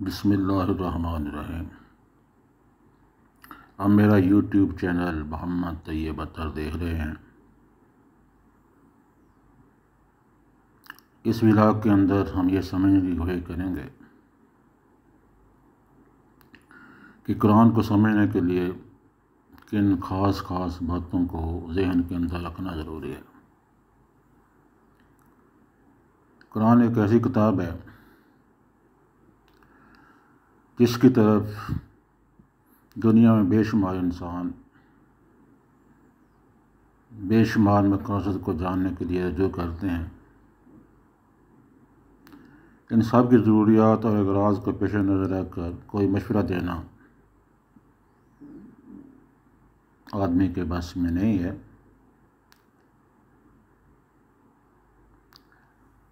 بسم اللہ الرحمن الرحیم۔ آپ میرا یوٹیوب چینل محمد طیب اطہر دیکھ رہے ہیں۔ اس ولاگ کے اندر ہم یہ سمجھنے کی کوشش کریں گے کہ قرآن کو سمجھنے کے لیے کن خاص باتوں کو ذہن کے اندر رکھنا ضروری ہے۔ قرآن ایک ایسی کتاب ہے جس کی طرف دنیا میں بے شمار انسان بے شمار مقاصد کو جاننے کے لیے رجوع کرتے ہیں۔ ان سب کی ضروریات اور اغراض کو پیش نظر رکھ کر کوئی مشورہ دینا آدمی کے بس میں نہیں ہے۔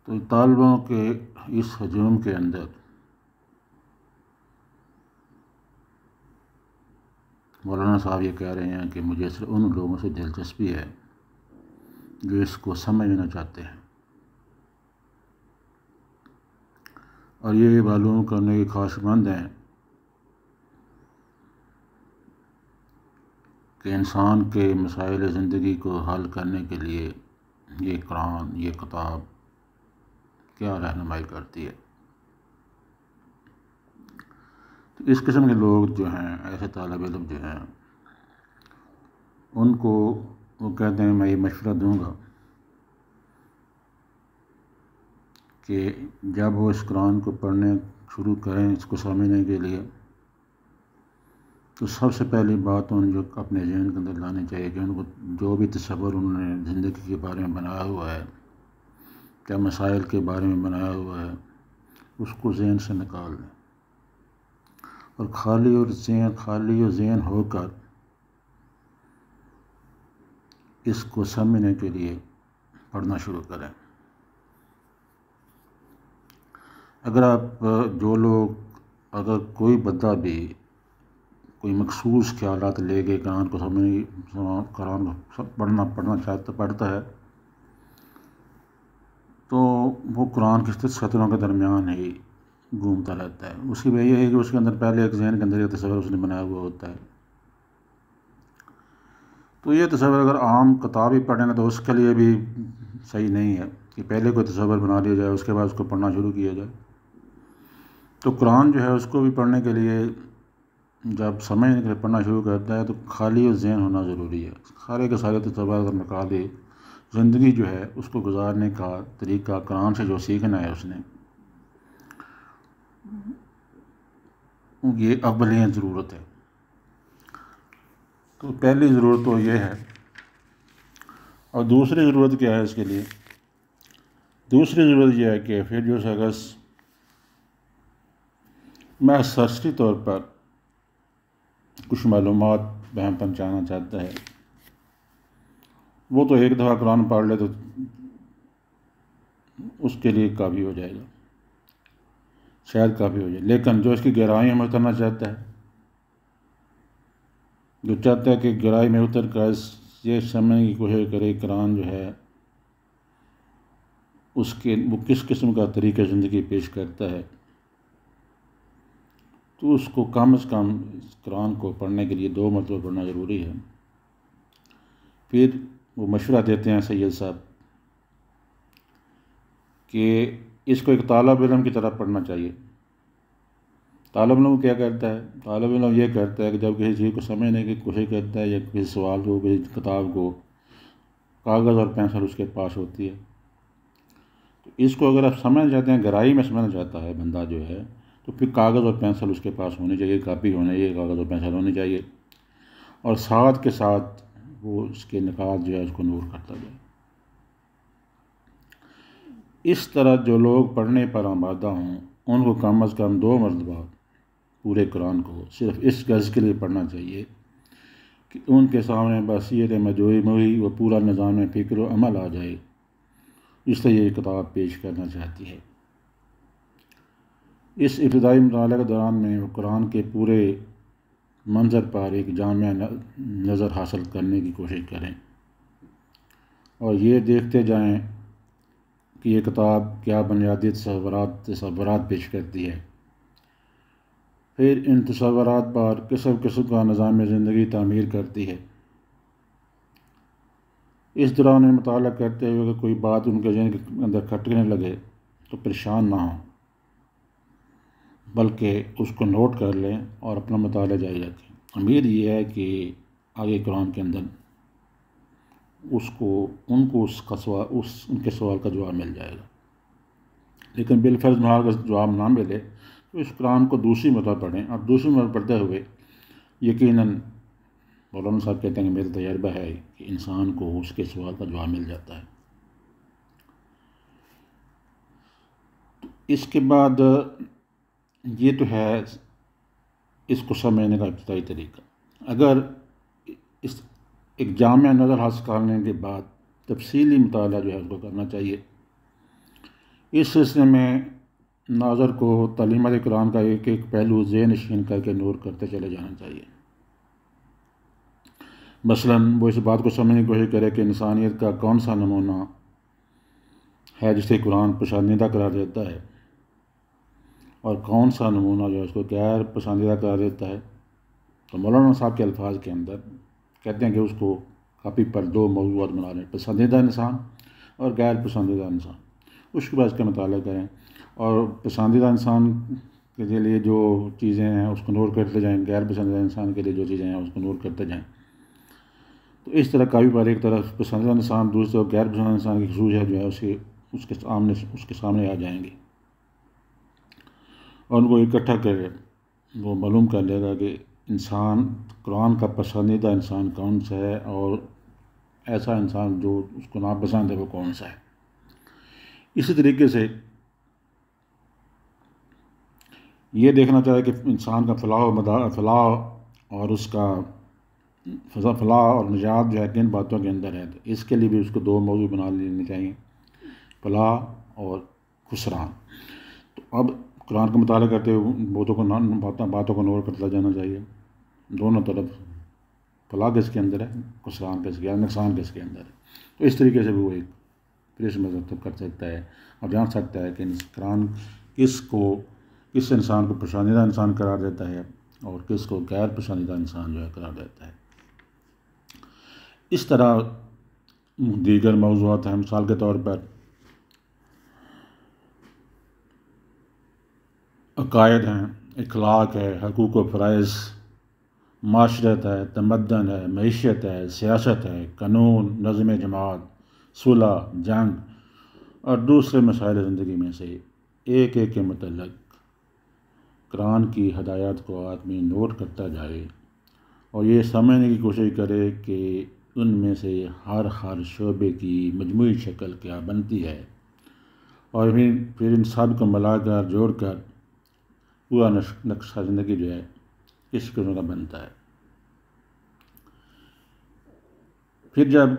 تو طالبوں کے اس ہجوم کے اندر مولانا صاحب یہ کہہ رہے ہیں کہ مجھے صرف ان لوگوں سے دلچسپی ہے جو اس کو سمجھنا چاہتے ہیں، اور یہ معلوم کرنے کے خواہشمند ہیں کہ انسان کے مسائل زندگی کو حل کرنے کے لیے یہ قرآن، یہ کتاب کیا رہنمائی کرتی ہے۔ تو اس قسم کے لوگ جو ہیں، ایسے طالب علم جو ہیں، ان کو وہ کہتے ہیں میں یہ مشورہ دوں گا کہ جب وہ اس قرآن کو پڑھنے شروع کریں، اس کو سمجھنے کے لیے، تو سب سے پہلی بات ان جو اپنے ذہن کے اندر لانی چاہیے کہ ان کو جو بھی تصور انہوں نے زندگی کے بارے میں بنایا ہوا ہے، کیا مسائل کے بارے میں بنایا ہوا ہے، اس کو ذہن سے نکال دیں اور خالی اور ذہن ہو کر اس کو سمجھنے کے لیے پڑھنا شروع کریں۔ اگر کوئی بندہ بھی کوئی مخصوص خیالات لے کے قرآن کو پڑھنا چاہتا پڑھتا ہے، تو وہ قرآن کے سطروں کے درمیان ہی گھومتا رہتا ہے۔ اس کی وجہ یہ ہے کہ اس کے اندر پہلے ایک ذہن کے اندر ایک تصور اس نے بنایا ہوا ہوتا ہے۔ تو یہ تصور اگر عام کتاب ہی پڑھیں گے تو اس کے لیے بھی صحیح نہیں ہے کہ پہلے کوئی تصور بنا لیا جائے، اس کے بعد اس کو پڑھنا شروع کیا جائے۔ تو قرآن جو ہے اس کو بھی پڑھنے کے لیے جب سمجھنے کے لیے پڑھنا شروع کرتا ہے تو خالی اور ذہن ہونا ضروری ہے۔ سارے کے سارے تصورات اگر نکال دے، زندگی جو ہے اس کو گزارنے کا طریقہ قرآن سے جو سیکھنا ہے اس نے، یہ اولین ضرورت ہے۔ تو پہلی ضرورت تو یہ ہے، اور دوسری ضرورت کیا ہے اس کے لیے؟ دوسری ضرورت یہ ہے کہ پھر جو شخص میں سرسری طور پر کچھ معلومات بہم پہنچانا چاہتا ہے، وہ تو ایک دفعہ قرآن پڑھ لے تو اس کے لیے کافی ہو جائے گا، شاید کافی ہو جائے۔ لیکن جو اس کی گہرائیوں میں اترنا چاہتا ہے، جو چاہتا ہے کہ گہرائی میں اتر کر یہ سمجھنے کی کوشش کرے قرآن جو ہے وہ کس قسم کا طریقہ زندگی پیش کرتا ہے، تو اس کو کم از کم قرآن کو پڑھنے کے لیے 2 مرتبہ پڑھنا ضروری ہے۔ پھر وہ مشورہ دیتے ہیں سید صاحب کہ اس کو ایک طالب علم کی طرح پڑھنا چاہیے۔ طالب علم کیا کرتا ہے؟ طالب علم یہ کرتا ہے کہ جب کسی چیز کو سمجھنے کی کوشش کرتا ہے یا کسی سوال کو، کسی کتاب کو، کاغذ اور پینسل اس کے پاس ہوتی ہے، تو اس کو اگر آپ سمجھنا چاہتے ہیں، گہرائی میں سمجھنا چاہتا ہے بندہ جو ہے، تو پھر کاغذ اور پینسل اس کے پاس ہونی چاہیے، کاپی ہونی چاہیے، کاغذ اور پینسل ہونی چاہیے، اور ساتھ کے ساتھ وہ اس کے نکات جو ہے اس کو نور کرتا جائے۔ اس طرح جو لوگ پڑھنے پر آمادہ ہوں ان کو کم از کم 2 مرتبہ پورے قرآن کو صرف اس غرض کے لیے پڑھنا چاہیے کہ ان کے سامنے بصیرت مجموعی وہ پورا نظام فکر و عمل آ جائے، اس لیے یہ کتاب پیش کرنا چاہتی ہے۔ اس ابتدائی مطالعہ کے دوران میں وہ قرآن کے پورے منظر پر ایک جامع نظر حاصل کرنے کی کوشش کریں، اور یہ دیکھتے جائیں کہ یہ کتاب کیا بنیادی تصورات پیش کرتی ہے، پھر ان تصورات پر قسم قسم کا نظام زندگی تعمیر کرتی ہے۔ اس دوران مطالعہ کرتے ہوئے کہ کوئی بات ان کے ذہن کے اندر کھٹکنے لگے تو پریشان نہ ہوں، بلکہ اس کو نوٹ کر لیں اور اپنا مطالعہ جاری رکھیں۔ امید یہ ہے کہ آگے قرآن کے اندر ان کو ان کے سوال کا جواب مل جائے گا۔ لیکن بالفرض محال کا جواب نہ ملے تو اس قرآن کو دوسری مرتبہ پڑھیں، اور دوسری مرتبہ پڑھتے ہوئے یقیناً مولانا صاحب کہتے ہیں کہ میرا تجربہ ہے کہ انسان کو اس کے سوال کا جواب مل جاتا ہے۔ اس کے بعد یہ تو ہے اس کو سمجھنے کا ابتدائی طریقہ۔ اگر اس ایک جامع نظر حاصل کرنے کے بعد تفصیلی مطالعہ جو ہے اس کو کرنا چاہیے۔ اس سلسلے میں ناظر کو تعلیمات قرآن کا ایک ایک پہلو ذہن نشین کر کے نور کرتے چلے جانا چاہیے۔ مثلاً وہ اس بات کو سمجھنے کی کوشش کرے کہ انسانیت کا کون سا نمونہ ہے جسے قرآن پسندیدہ قرار دیتا ہے، اور کون سا نمونہ جو ہے اس کو غیر پسندیدہ قرار دیتا ہے۔ تو مولانا صاحب کے الفاظ کے اندر کہتے ہیں کہ اس کو کاپی پر 2 موضوعات بنا لیں، پسندیدہ انسان اور غیر پسندیدہ انسان۔ اس کے بعد اس کا مطالعہ کریں اور پسندیدہ انسان کے لیے جو چیزیں ہیں اس کو نوٹ کرتے جائیں، غیر پسندیدہ انسان کے لیے جو چیزیں ہیں اس کو نوٹ کرتے جائیں۔ تو اس طرح کاپی پر ایک طرف پسندیدہ انسان، دوسری طرف غیر پسندیدہ انسان کی خصوصیات جو ہے اس کے سامنے آ جائیں گی، اور ان کو اکٹھا کر وہ معلوم کر لے گا کہ انسان قرآن کا پسندیدہ انسان کون سا ہے اور ایسا انسان جو اس کو ناپسند ہے وہ کون سا ہے۔ اسی طریقے سے یہ دیکھنا چاہیے کہ انسان کا فلاح اور اس کا فلاح اور نجات جو ہے کن باتوں کے اندر ہے۔ تو اس کے لیے بھی اس کو 2 موضوع بنا لینے چاہیے، فلاح اور خسران۔ تو اب قرآن کا مطالعہ کرتے ہوئے باتوں کو نوٹ کرتا جانا چاہیے، دونوں طرف فلاح کس کے اندر ہے، خسران کس کے اندر، نقصان کس کے اندر ہے۔ تو اس طریقے سے بھی وہ ایک پریس مرتب کر سکتا ہے اور جان سکتا ہے کہ قرآن کس انسان کو پسندیدہ انسان قرار دیتا ہے اور کس کو غیر پسندیدہ انسان جو ہے قرار دیتا ہے۔ اس طرح دیگر موضوعات ہیں، مثال کے طور پر عقائد ہیں، اخلاق ہے، حقوق و فرائض، معاشرت ہے، تمدن ہے، معیشت ہے، سیاست ہے، قانون، نظم جماعت، صلح، جنگ اور دوسرے مسائل زندگی میں سے ایک ایک کے متعلق قرآن کی ہدایات کو آدمی نوٹ کرتا جائے اور یہ سمجھنے کی کوشش کرے کہ ان میں سے ہر شعبے کی مجموعی شکل کیا بنتی ہے، اور پھر ان سب کو ملا کر جوڑ کر پورا نقشہ زندگی جو ہے اس قسم کا بنتا ہے۔ پھر جب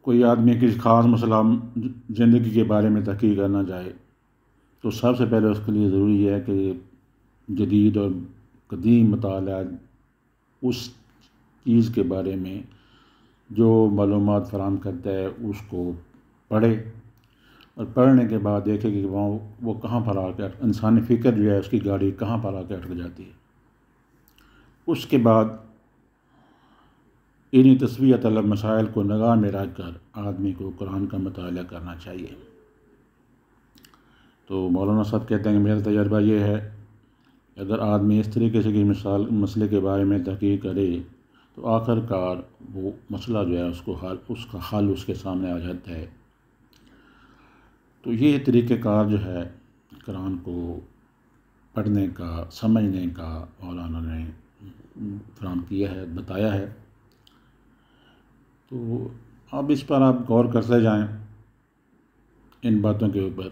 کوئی آدمی کسی خاص مسئلہ زندگی کے بارے میں تحقیق کرنا چاہے تو سب سے پہلے اس کے لیے ضروری ہے کہ جدید اور قدیم مطالعہ اس چیز کے بارے میں جو معلومات فراہم کرتا ہے اس کو پڑھے، اور پڑھنے کے بعد دیکھے کہ وہ کہاں پر آ کر انسانی فکر جو ہے اس کی گاڑی کہاں پر آ کے اٹک جاتی ہے۔ اس کے بعد انہی تسویہ طلب مسائل کو نگاہ میں رکھ کر آدمی کو قرآن کا مطالعہ کرنا چاہیے۔ تو مولانا صاحب کہتے ہیں کہ میرا تجربہ یہ ہے کہ اگر آدمی اس طریقے سے مسئلے کے بارے میں تحقیق کرے تو آخر کار وہ مسئلہ جو ہے اس کا حل اس کے سامنے آ جاتا ہے۔ تو یہ طریقہ کار جو ہے قرآن کو پڑھنے کا، سمجھنے کا مولانا نے فراہم کیا ہے، بتایا ہے۔ تو اب اس پر آپ غور کرتے جائیں ان باتوں کے اوپر،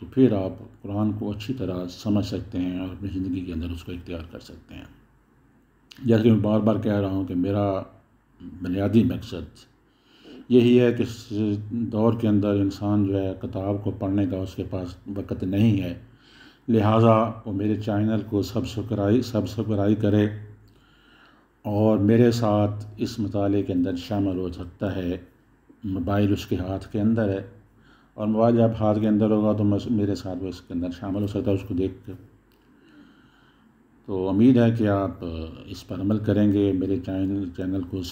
تو پھر آپ قرآن کو اچھی طرح سمجھ سکتے ہیں اور اپنی زندگی کے اندر اس کو اختیار کر سکتے ہیں۔ جیسے کہ میں بار بار کہہ رہا ہوں کہ میرا بنیادی مقصد یہی ہے کہ اس دور کے اندر انسان جو ہے کتاب کو پڑھنے کا اس کے پاس وقت نہیں ہے، لہٰذا وہ میرے چینل کو سبسکرائب کرے اور میرے ساتھ اس مطالعے کے اندر شامل ہو سکتا ہے۔ موبائل اس کے ہاتھ کے اندر ہے، اور موبائل جب ہاتھ کے اندر ہوگا تو میرے ساتھ وہ اس کے اندر شامل ہو سکتا ہے، اس کو دیکھ کر تو امید ہے کہ آپ اس پر عمل کریں گے، میرے چینل کو